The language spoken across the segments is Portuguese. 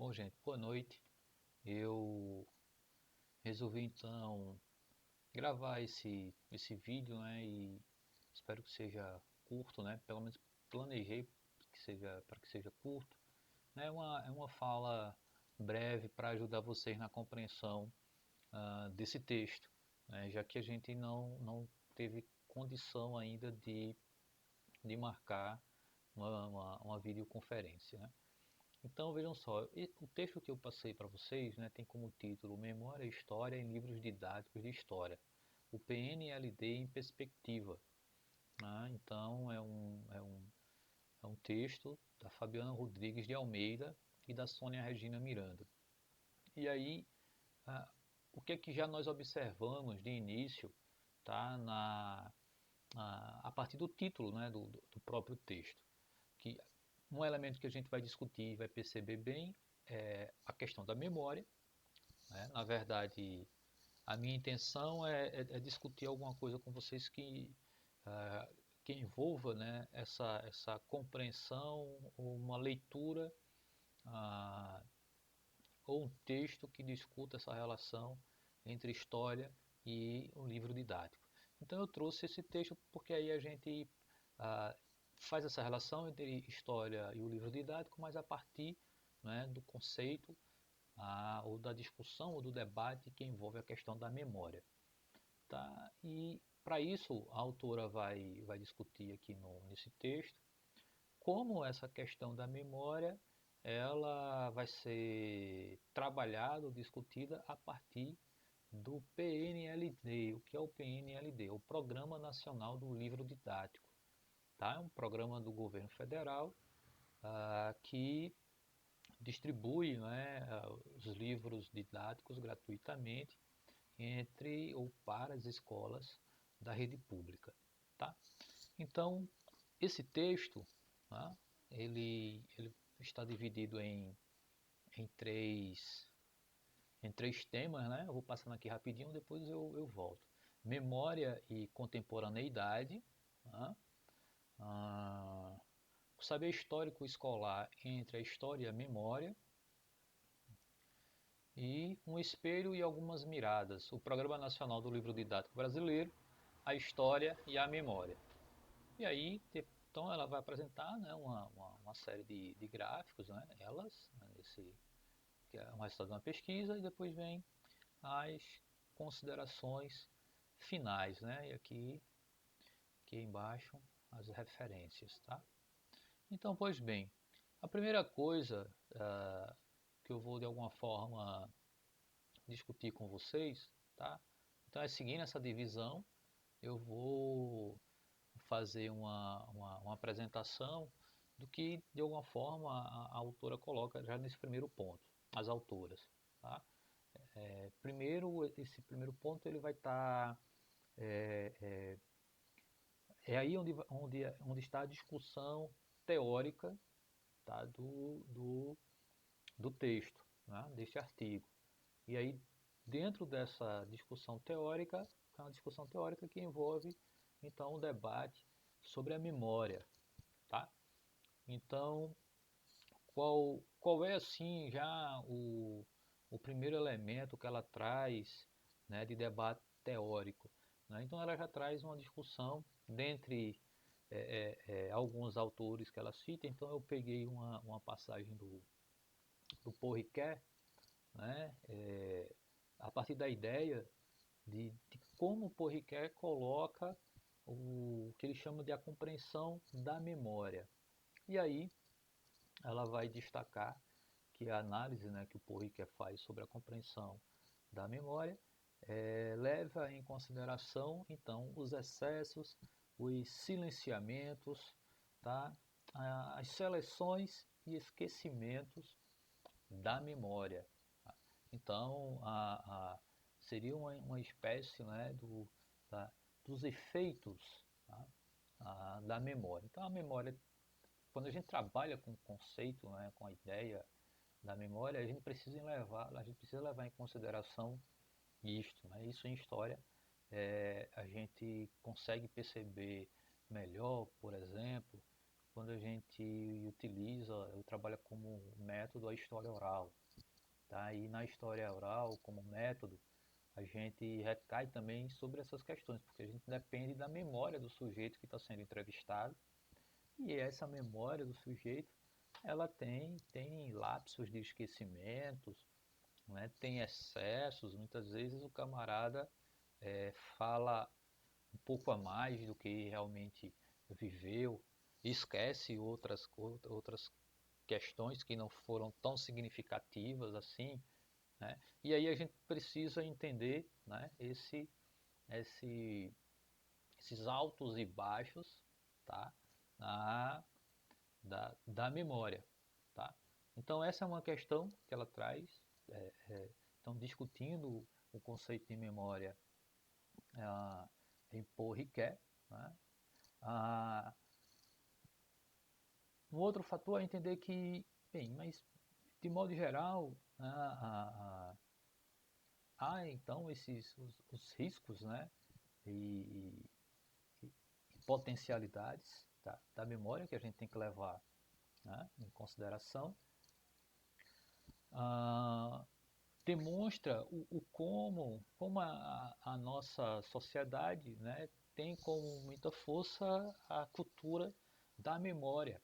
Bom, gente, boa noite. Eu resolvi então gravar esse vídeo, né? E espero que seja curto, né? Pelo menos planejei que seja para que seja curto, né? É uma fala breve para ajudar vocês na compreensão desse texto, né? Já que a gente não teve condição ainda de marcar uma videoconferência, né? Então vejam só, o texto que eu passei para vocês, né, tem como título Memória e História em Livros Didáticos de História, o PNLD em Perspectiva. Né? Então é um texto da Fabiana Rodrigues de Almeida e da Sônia Regina Miranda. E aí, ah, o que é que já nós observamos de início, tá, a partir do título, né, do próprio texto? Que um elemento que a gente vai discutir e vai perceber bem é a questão da memória, né? Na verdade, a minha intenção é discutir alguma coisa com vocês que envolva, né, essa compreensão, uma leitura uh, ou um texto que discuta essa relação entre história e o livro didático. Então eu trouxe esse texto porque aí a gente uh, faz essa relação entre história e o livro didático, mas a partir, né, do conceito ou da discussão ou do debate que envolve a questão da memória. Tá? E para isso a autora vai discutir aqui nesse texto como essa questão da memória ela vai ser trabalhada ou discutida a partir do PNLD. O que é o PNLD? O Programa Nacional do Livro Didático. Tá? É um programa do governo federal que distribui, né, os livros didáticos gratuitamente entre ou para as escolas da rede pública. Tá? Então, esse texto, tá, ele está dividido em, três, em três temas, né? Eu vou passando aqui rapidinho, depois eu volto. Memória e contemporaneidade, tá? O saber histórico escolar entre a história e a memória, e um espelho e algumas miradas, o Programa Nacional do Livro Didático Brasileiro, a história e a memória. E aí, então ela vai apresentar, né, uma série de gráficos, né, que é um resultado de uma pesquisa, e depois vem as considerações finais, né, e aqui embaixo as referências, tá? Então, pois bem, a primeira coisa que eu vou de alguma forma discutir com vocês, tá? Então é seguindo essa divisão, eu vou fazer uma apresentação do que de alguma forma a autora coloca já nesse primeiro ponto, as autoras, tá? Primeiro, esse primeiro ponto ele vai estar aí onde está a discussão teórica, tá, do texto, né, deste artigo. E aí, dentro dessa discussão teórica, é uma discussão teórica que envolve, então, o debate sobre a memória, tá? Então, qual é, assim, já o primeiro elemento que ela traz, né, de debate teórico? Né? Então, ela já traz uma discussão dentre alguns autores que ela cita. Então, eu peguei uma passagem do Paul Ricoeur, né, a partir da ideia de como o Porriquet coloca o que ele chama de a compreensão da memória. E aí ela vai destacar que a análise, né, que o Porriquet faz sobre a compreensão da memória leva em consideração então os excessos, os silenciamentos, tá? As seleções e esquecimentos da memória. Tá? Então, seria uma espécie, né, dos efeitos, tá, da memória. Então, a memória, quando a gente trabalha com o conceito, né, com a ideia da memória, a gente precisa levar em consideração isto. Né? Isso em história a gente consegue perceber melhor, por exemplo, quando a gente utiliza, eu trabalho como método a história oral, tá? E na história oral, como método, a gente recai também sobre essas questões, porque a gente depende da memória do sujeito que está sendo entrevistado, e essa memória do sujeito, ela tem lapsos de esquecimentos, né? Tem excessos, muitas vezes o camarada fala um pouco a mais do que realmente viveu, esquece outras questões que não foram tão significativas assim, né? E aí a gente precisa entender, né, esse, esses altos e baixos, tá? Na, da memória, tá? Então essa é uma questão que ela traz, então discutindo o conceito de memória em Paul Ricoeur, né? Ah, um outro fator é entender que, bem, mas de modo geral, há então os riscos, né, e, e potencialidades, tá, da memória que a gente tem que levar, né, em consideração. Ah, demonstra como a nossa sociedade, né, tem como muita força a cultura da memória,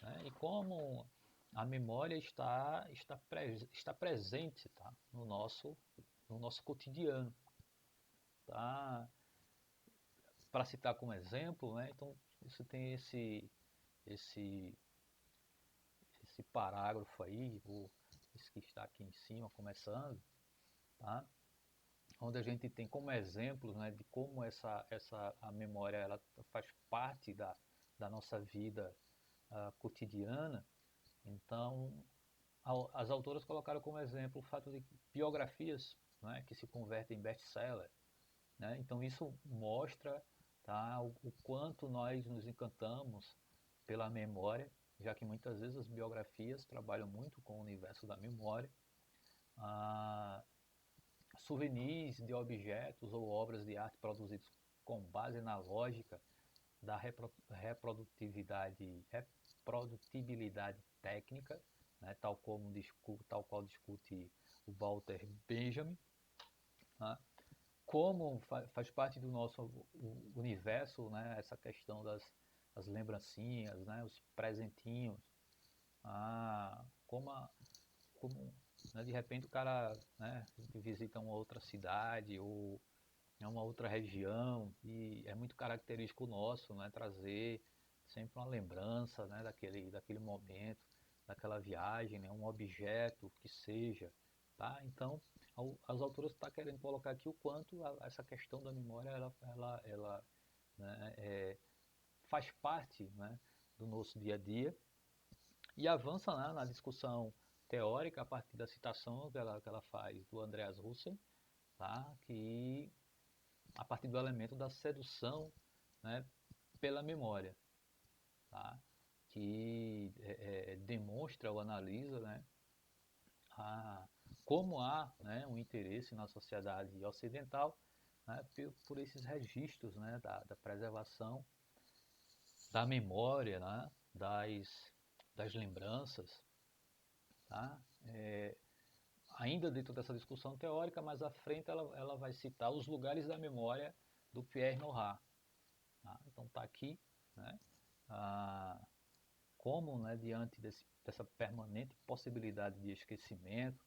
né, e como a memória está presente, tá, no nosso cotidiano. Tá? Para citar como exemplo, né, então isso tem esse, esse parágrafo aí, esse que está aqui em cima, começando, tá? Onde a gente tem como exemplo, né, de como a memória ela faz parte da nossa vida cotidiana. Então, as autoras colocaram como exemplo o fato de biografias, né, que se convertem em best-seller, né? Então, isso mostra, tá, o quanto nós nos encantamos pela memória, já que muitas vezes as biografias trabalham muito com o universo da memória. Ah, souvenirs de objetos ou obras de arte produzidos com base na lógica da reprodutibilidade técnica, né, tal qual discute o Walter Benjamin, né, como faz parte do nosso universo, né, essa questão das lembrancinhas, né, os presentinhos, como, como, né, de repente o cara, né, visita uma outra cidade ou uma outra região e é muito característico nosso, né, trazer sempre uma lembrança, né, daquele momento, daquela viagem, né, um objeto que seja, tá? Então as autoras estão querendo colocar aqui o quanto essa questão da memória ela né, faz parte, né, do nosso dia a dia e avança, né, na discussão teórica a partir da citação que ela faz do Andreas Russell, tá? Que a partir do elemento da sedução, né, pela memória, tá? Que demonstra ou analisa, né, a, como há, né, um interesse na sociedade ocidental, né, por esses registros, né, da preservação da memória, né, das lembranças, tá? Ainda dentro dessa discussão teórica, mais à frente ela vai citar os lugares da memória do Pierre Nora. Tá? Então está aqui, né, como, né, diante dessa permanente possibilidade de esquecimento,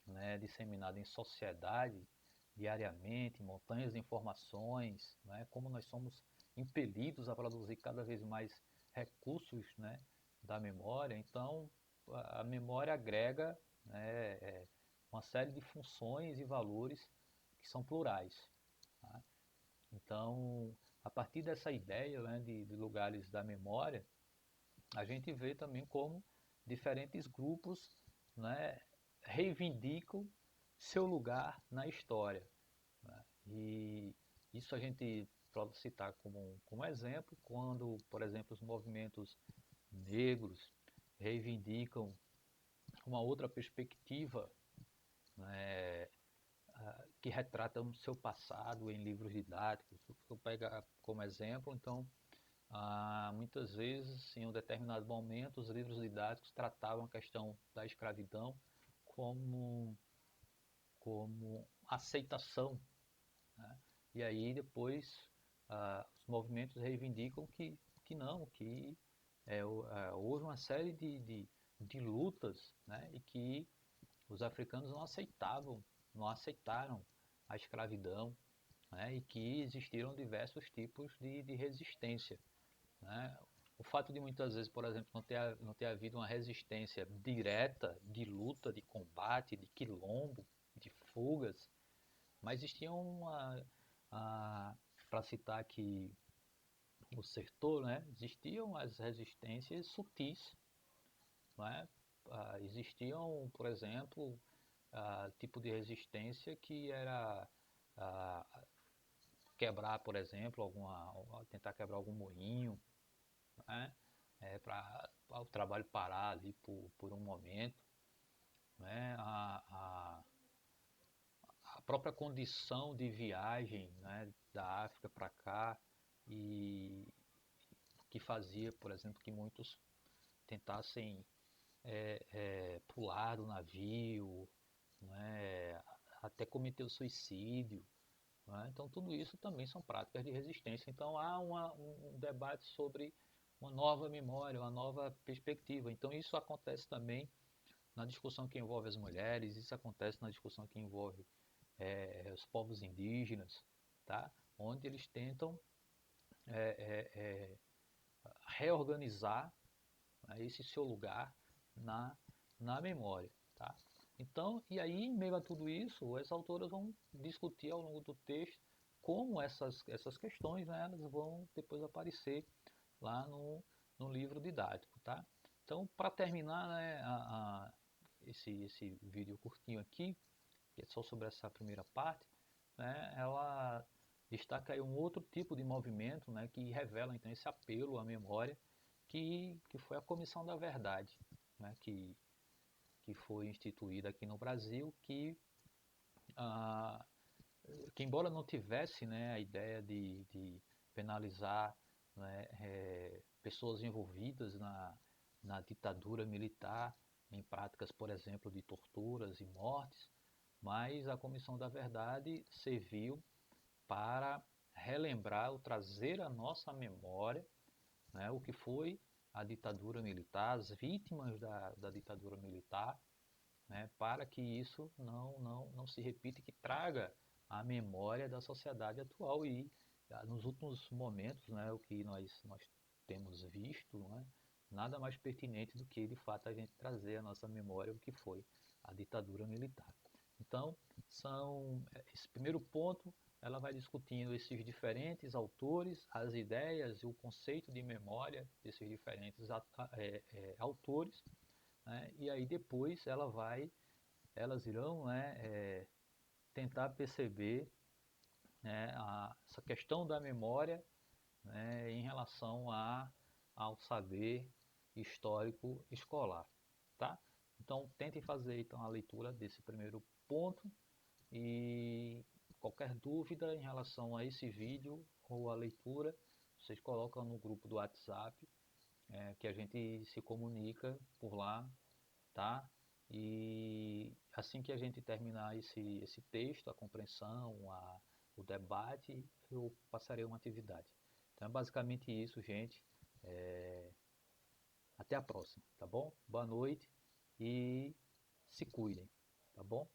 né, disseminada em sociedade diariamente, montanhas de informações, né, como nós somos impelidos a produzir cada vez mais recursos, né, da memória. Então a memória agrega, né, uma série de funções e valores que são plurais. Tá? Então, a partir dessa ideia, né, de lugares da memória, a gente vê também como diferentes grupos, né, reivindicam seu lugar na história. Né? E isso a gente pode citar como exemplo, quando, por exemplo, os movimentos negros reivindicam uma outra perspectiva, né, que retrata o seu passado em livros didáticos. Eu vou pegar como exemplo, então, muitas vezes, em um determinado momento, os livros didáticos tratavam a questão da escravidão como, como aceitação, né? E aí depois os movimentos reivindicam que não, que houve uma série de lutas, né? E que os africanos não aceitaram a escravidão, né? E que existiram diversos tipos de resistência, né? O fato de muitas vezes, por exemplo, não ter havido uma resistência direta, de luta, de combate, de quilombo, de fugas, mas existia para citar aqui o Sertor, né? Existiam as resistências sutis, né? Existiam, por exemplo, tipo de resistência que era quebrar, por exemplo, tentar quebrar algum moinho, né? Para o trabalho parar ali por um momento, né? A própria condição de viagem, né, da África para cá e que fazia, por exemplo, que muitos tentassem pular do navio, né, até cometer o suicídio, né? Então tudo isso também são práticas de resistência. Então há um debate sobre uma nova memória, uma nova perspectiva. Então isso acontece também na discussão que envolve as mulheres, isso acontece na discussão que envolve os povos indígenas, tá? Onde eles tentam é, é, é, reorganizar, né, esse seu lugar na, na memória. Tá? Então, e aí, em meio a tudo isso, as autoras vão discutir ao longo do texto como essas questões, né, elas vão depois aparecer lá no livro didático. Tá? Então, para terminar, né, esse vídeo curtinho aqui, que é só sobre essa primeira parte, né, ela destaca aí um outro tipo de movimento, né, que revela então esse apelo à memória, que foi a Comissão da Verdade, né, que foi instituída aqui no Brasil, ah, que embora não tivesse, né, a ideia de penalizar, né, pessoas envolvidas na ditadura militar, em práticas, por exemplo, de torturas e mortes, mas a Comissão da Verdade serviu para relembrar ou trazer à nossa memória, né, o que foi a ditadura militar, as vítimas da ditadura militar, né, para que isso não se repita e que traga a memória da sociedade atual. E nos últimos momentos, né, o que nós temos visto, né, nada mais pertinente do que de fato a gente trazer à nossa memória o que foi a ditadura militar. Então, esse primeiro ponto, ela vai discutindo esses diferentes autores, as ideias e o conceito de memória desses diferentes autores, né? E aí depois elas irão, né, tentar perceber, né, essa questão da memória, né, em relação ao saber histórico escolar, tá? Então tentem fazer então a leitura desse primeiro ponto e qualquer dúvida em relação a esse vídeo ou a leitura, vocês colocam no grupo do WhatsApp, que a gente se comunica por lá, tá? E assim que a gente terminar esse texto, a compreensão, o debate, eu passarei uma atividade. Então é basicamente isso, gente. Até a próxima, tá bom? Boa noite e se cuidem, tá bom?